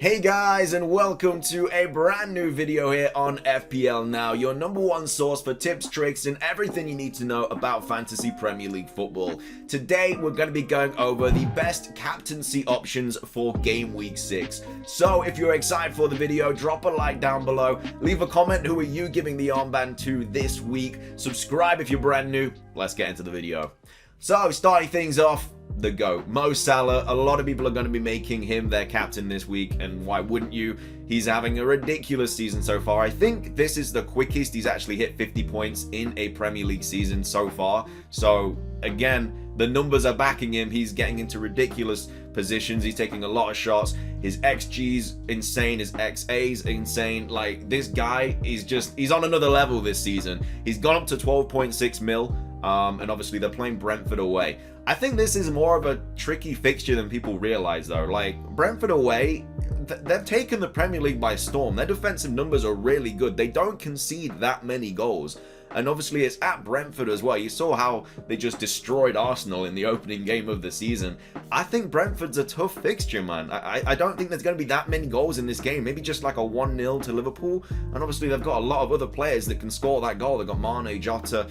Hey guys, and welcome to a brand new video here on FPL Now, your number one source for tips, tricks, and everything you need to know about fantasy Premier League football. Today, we're going to be going over the best captaincy options for Game Week 6. So, if you're excited for the video, drop a like down below, leave a comment who are you giving the armband to this week, subscribe if you're brand new. Let's get into the video. So, starting things off, the GOAT, Mo Salah. A lot of people are going to be making him their captain this week, and why wouldn't you? He's having a ridiculous season so far. I think this is the quickest he's actually hit 50 points in a Premier League season so far. So again, the numbers are backing him. He's getting into ridiculous positions. He's taking a lot of shots. His XG's insane. His XA's insane. Like, this guy is he's on another level this season. He's gone up to 12.6 mil. And obviously they're playing Brentford away. I think this is more of a tricky fixture than people realize, though. Like, Brentford away, they've taken the Premier League by storm. Their defensive numbers are really good. They don't concede that many goals. And obviously it's at Brentford as well. You saw how they just destroyed Arsenal in the opening game of the season. I think Brentford's a tough fixture, man. I don't think there's going to be that many goals in this game. Maybe just like a 1-0 to Liverpool. And obviously they've got a lot of other players that can score that goal. They've got Mane, Jota.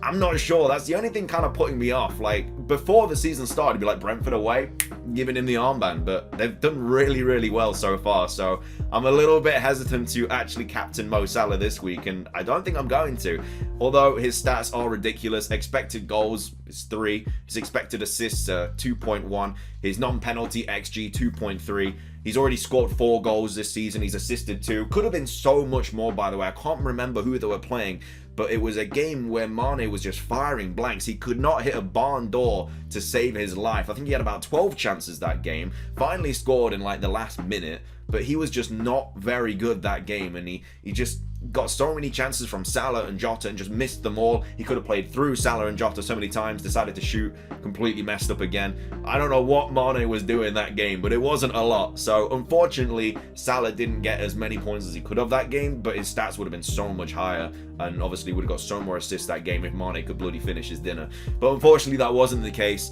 I'm not sure. That's the only thing kind of putting me off. Like, before the season started, it'd be like Brentford away, giving him the armband. But they've done really, really well so far. So I'm a little bit hesitant to actually captain Mo Salah this week. And I don't think I'm going to. Although his stats are ridiculous. Expected goals is 3. His expected assists are 2.1. His non-penalty XG 2.3. He's already scored 4 goals this season. He's assisted 2. Could have been so much more, by the way. I can't remember who they were playing, but it was a game where Mane was just firing blanks. He could not hit a barn door to save his life. I think he had about 12 chances that game. Finally scored in like the last minute, but he was just not very good that game, and he just got so many chances from Salah and Jota and just missed them all. He could have played through Salah and Jota so many times, decided to shoot, completely messed up again. I don't know what Mane was doing that game, but it wasn't a lot. So unfortunately, Salah didn't get as many points as he could have that game, but his stats would have been so much higher, and obviously would have got so more assists that game if Mane could bloody finish his dinner. But unfortunately, that wasn't the case.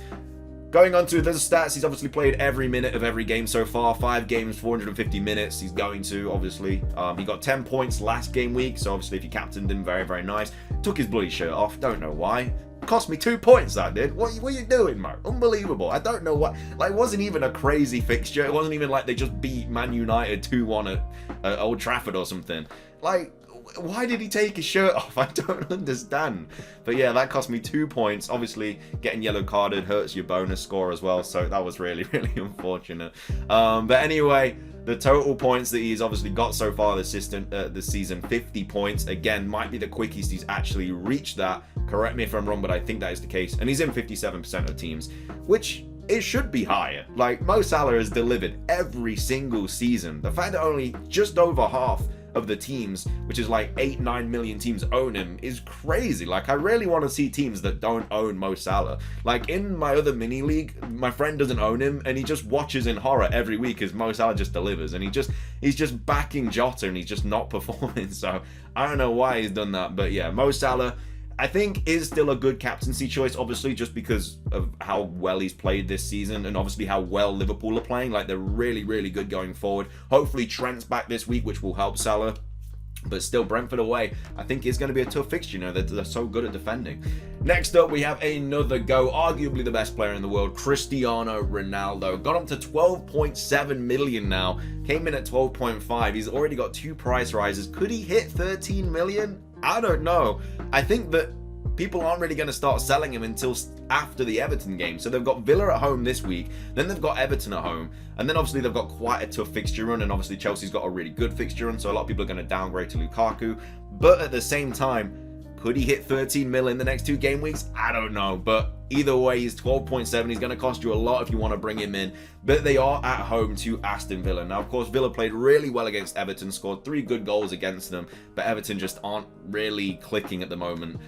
Going on to the stats, he's obviously played every minute of every game so far. 5 games, 450 minutes. He's going to, obviously. He got 10 points last game week, so obviously if you captained him, very, very nice. Took his bloody shirt off. Don't know why. Cost me 2 points, that did. What are you doing, Mo? Unbelievable. I don't know what. Like, it wasn't even a crazy fixture. It wasn't even like they just beat Man United 2-1 at Old Trafford or something. Like, why did he take his shirt off? I don't understand. But yeah, that cost me 2 points. Obviously, getting yellow carded hurts your bonus score as well, so that was really, really unfortunate. But anyway, the total points that he's obviously got so far this season, 50 points. Again, might be the quickest he's actually reached that. Correct me if I'm wrong, but I think that is the case. And he's in 57% of teams, which it should be higher. Like, Mo Salah has delivered every single season. The fact that only just over half of the teams, which is like 8-9 million teams, own him is crazy. Like, I really want to see teams that don't own Mo Salah. Like, in my other mini league, my friend doesn't own him, and he just watches in horror every week as Mo Salah just delivers, and he's just backing Jota, and he's just not performing. So I don't know why he's done that, but yeah, Mo Salah, I think, is still a good captaincy choice, obviously, just because of how well he's played this season, and obviously how well Liverpool are playing. Like, they're really, really good going forward. Hopefully Trent's back this week, which will help Salah. But still, Brentford away, I think it's going to be a tough fixture. You know, they're so good at defending. Next up, we have another GOAT, arguably the best player in the world, Cristiano Ronaldo. Got up to 12.7 million now. Came in at 12.5. He's already got 2 price rises. Could he hit 13 million? I don't know. I think that people aren't really going to start selling him until after the Everton game. So they've got Villa at home this week, then they've got Everton at home, and then obviously they've got quite a tough fixture run, and obviously Chelsea's got a really good fixture run, so a lot of people are going to downgrade to Lukaku. But at the same time, could he hit 13 mil in the next 2 game weeks? I don't know, but either way, he's 12.7. He's going to cost you a lot if you want to bring him in. But they are at home to Aston Villa. Now, of course, Villa played really well against Everton, scored 3 good goals against them, but Everton just aren't really clicking at the moment,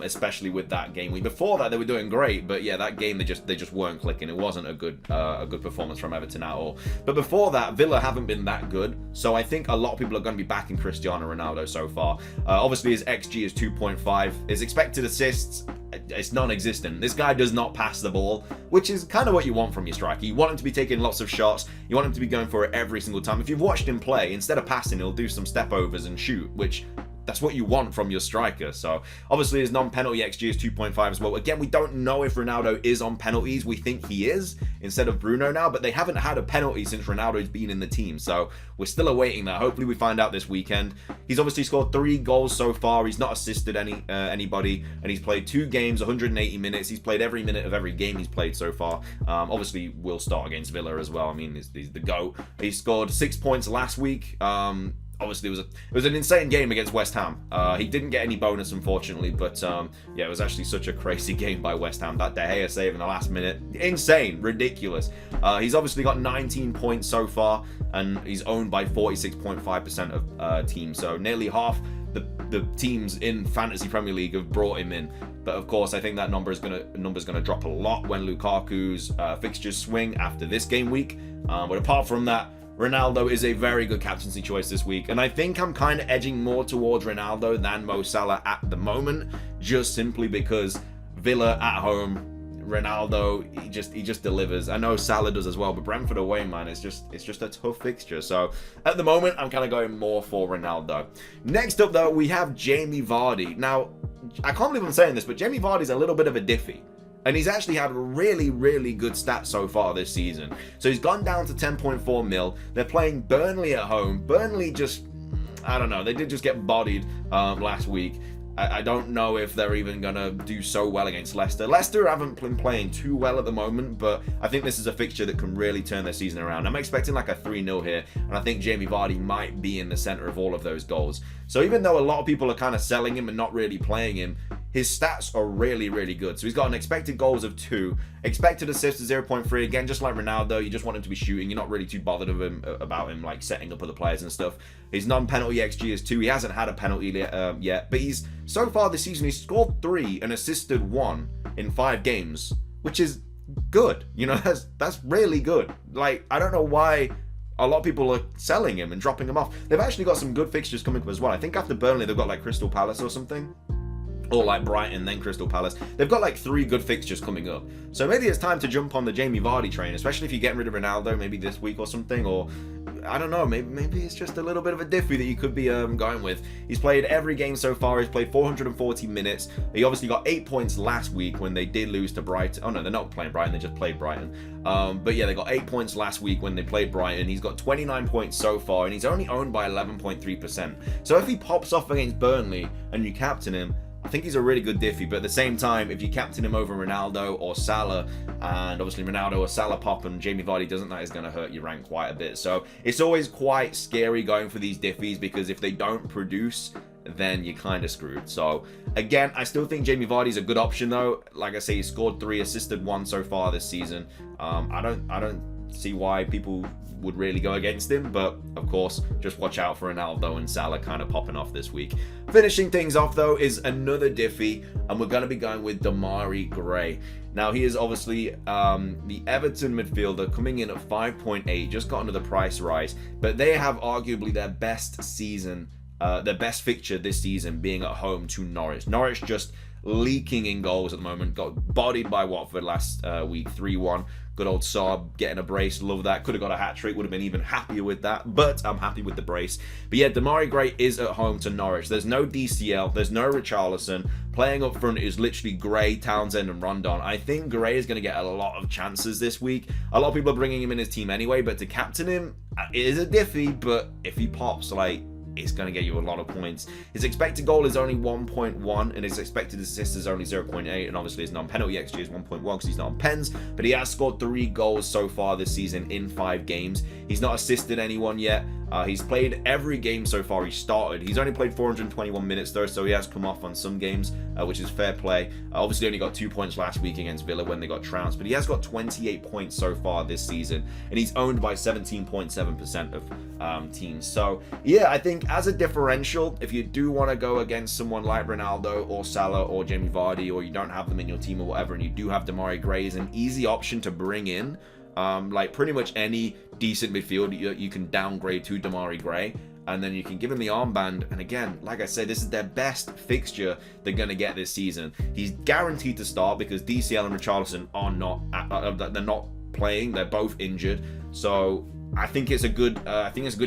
especially with that game week. Before that, they were doing great, but yeah, that game, they just weren't clicking. It wasn't a good performance from Everton at all. But before that, Villa haven't been that good, so I think a lot of people are going to be backing Cristiano Ronaldo so far. Obviously, his XG is 2.4. 0.5. His expected assists, it's non-existent. This guy does not pass the ball, which is kind of what you want from your striker. You want him to be taking lots of shots. You want him to be going for it every single time. If you've watched him play, instead of passing, he'll do some step overs and shoot, which that's what you want from your striker. So obviously his non-penalty XG is 2.5 as well. Again, we don't know if Ronaldo is on penalties. We think he is instead of Bruno now, but they haven't had a penalty since Ronaldo's been in the team. So we're still awaiting that. Hopefully we find out this weekend. He's obviously scored 3 goals so far. He's not assisted anybody, and he's played 2 games, 180 minutes. He's played every minute of every game he's played so far. Obviously will start against Villa as well. I mean, he's the GOAT. He scored 6 points last week. Obviously, it was an insane game against West Ham. He didn't get any bonus, unfortunately, but yeah, it was actually such a crazy game by West Ham. That De Gea save in the last minute, insane, ridiculous. He's obviously got 19 points so far, and he's owned by 46.5% of teams. So nearly half the teams in Fantasy Premier League have brought him in. But of course, I think that number's gonna drop a lot when Lukaku's fixtures swing after this game week. But apart from that, Ronaldo is a very good captaincy choice this week, and I think I'm kind of edging more towards Ronaldo than Mo Salah at the moment, just simply because Villa at home, Ronaldo, he just delivers. I know Salah does as well, but Brentford away, man, it's just a tough fixture. So at the moment, I'm kind of going more for Ronaldo. Next up, though, we have Jamie Vardy. Now, I can't believe I'm saying this, but Jamie Vardy's a little bit of a diffie. And he's actually had really, really good stats so far this season. So he's gone down to 10.4 mil. They're playing Burnley at home. Burnley just, I don't know, they did just get bodied last week. I don't know if they're even going to do so well against Leicester. Leicester haven't been playing too well at the moment, but I think this is a fixture that can really turn their season around. I'm expecting like a 3-0 here, and I think Jamie Vardy might be in the center of all of those goals. So even though a lot of people are kind of selling him and not really playing him, his stats are really, really good. So he's got an expected goals of 2, expected assists of 0.3. Again, just like Ronaldo, you just want him to be shooting. You're not really too bothered about him like setting up other players and stuff. His non-penalty XG is 2. He hasn't had a penalty yet, but he's so far this season he's scored 3 and assisted 1 in 5 games, which is good. You know, that's really good. Like, I don't know why a lot of people are selling him and dropping him off. They've actually got some good fixtures coming up as well. I think after Burnley they've got like Crystal Palace or something. Or like Brighton, then Crystal Palace. They've got like 3 good fixtures coming up. So maybe it's time to jump on the Jamie Vardy train, especially if you're getting rid of Ronaldo maybe this week or something. Or, I don't know, maybe it's just a little bit of a diffie that you could be going with. He's played every game so far. He's played 440 minutes. He obviously got 8 points last week when they did lose to Brighton. Oh no, they're not playing Brighton, they just played Brighton. But yeah, they got 8 points last week when they played Brighton. He's got 29 points so far, and he's only owned by 11.3%. So if he pops off against Burnley and you captain him, I think he's a really good diffie, but at the same time, if you captain him over Ronaldo or Salah, and obviously Ronaldo or Salah pop and Jamie Vardy doesn't, that is going to hurt your rank quite a bit. So it's always quite scary going for these diffies, because if they don't produce, then you're kind of screwed. So again, I still think Jamie Vardy's a good option though. Like I say, he scored 3, assisted 1 so far this season. I don't see why people would really go against him, but of course just watch out for Ronaldo and Salah kind of popping off this week. Finishing things off though is another diffie, and we're going to be going with Demarai Gray. Now he is obviously the Everton midfielder, coming in at 5.8, just got another price rise, but they have arguably their best season, their best fixture this season being at home to Norwich. Norwich just leaking in goals at the moment, got bodied by Watford last week 3-1. Good old Saab getting a brace, love that. Could have got a hat-trick, would have been even happier with that, but I'm happy with the brace. But yeah, Demarai Gray is at home to Norwich. There's no DCL, there's no Richarlison. Playing up front is literally Gray, Townsend, and Rondon. I think Gray is going to get a lot of chances this week. A lot of people are bringing him in his team anyway, but to captain him, it is a diffie, but if he pops, like, it's going to get you a lot of points. His expected goal is only 1.1, and his expected assist is only 0.8, and obviously his non-penalty XG is 1.1 because he's not on pens, but he has scored 3 goals so far this season in 5 games. He's not assisted anyone yet. He's played every game so far he started. He's only played 421 minutes though, so he has come off on some games, which is fair play. Obviously only got 2 points last week against Villa when they got trounced, but he has got 28 points so far this season, and he's owned by 17.7% of teams. So yeah, I think as a differential, if you do want to go against someone like Ronaldo or Salah or Jamie Vardy, or you don't have them in your team or whatever, and you do have Demarai Gray as an easy option to bring in, like pretty much any decent midfield you can downgrade to Demarai Gray. and then you can give him the armband. And again, like I said, this is their best fixture they're going to get this season. He's guaranteed to start because DCL and Richarlison are not, they're not playing. They're both injured. So I think it's a good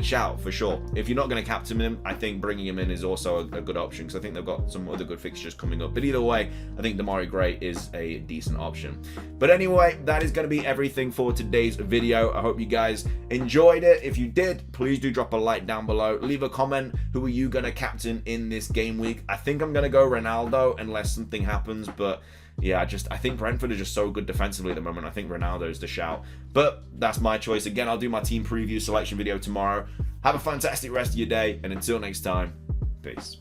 shout for sure. If you're not going to captain him, I think bringing him in is also a good option, because I think they've got some other good fixtures coming up. But either way, I think Demarai Gray is a decent option. But anyway, that is going to be everything for today's video. I hope you guys enjoyed it. If you did, please do drop a like down below. Leave a comment. Who are you going to captain in this game week? I think I'm going to go Ronaldo unless something happens, but yeah, I think Brentford are just so good defensively at the moment. I think Ronaldo is the shout. But that's my choice. Again, I'll do my team preview selection video tomorrow. Have a fantastic rest of your day, and until next time, peace.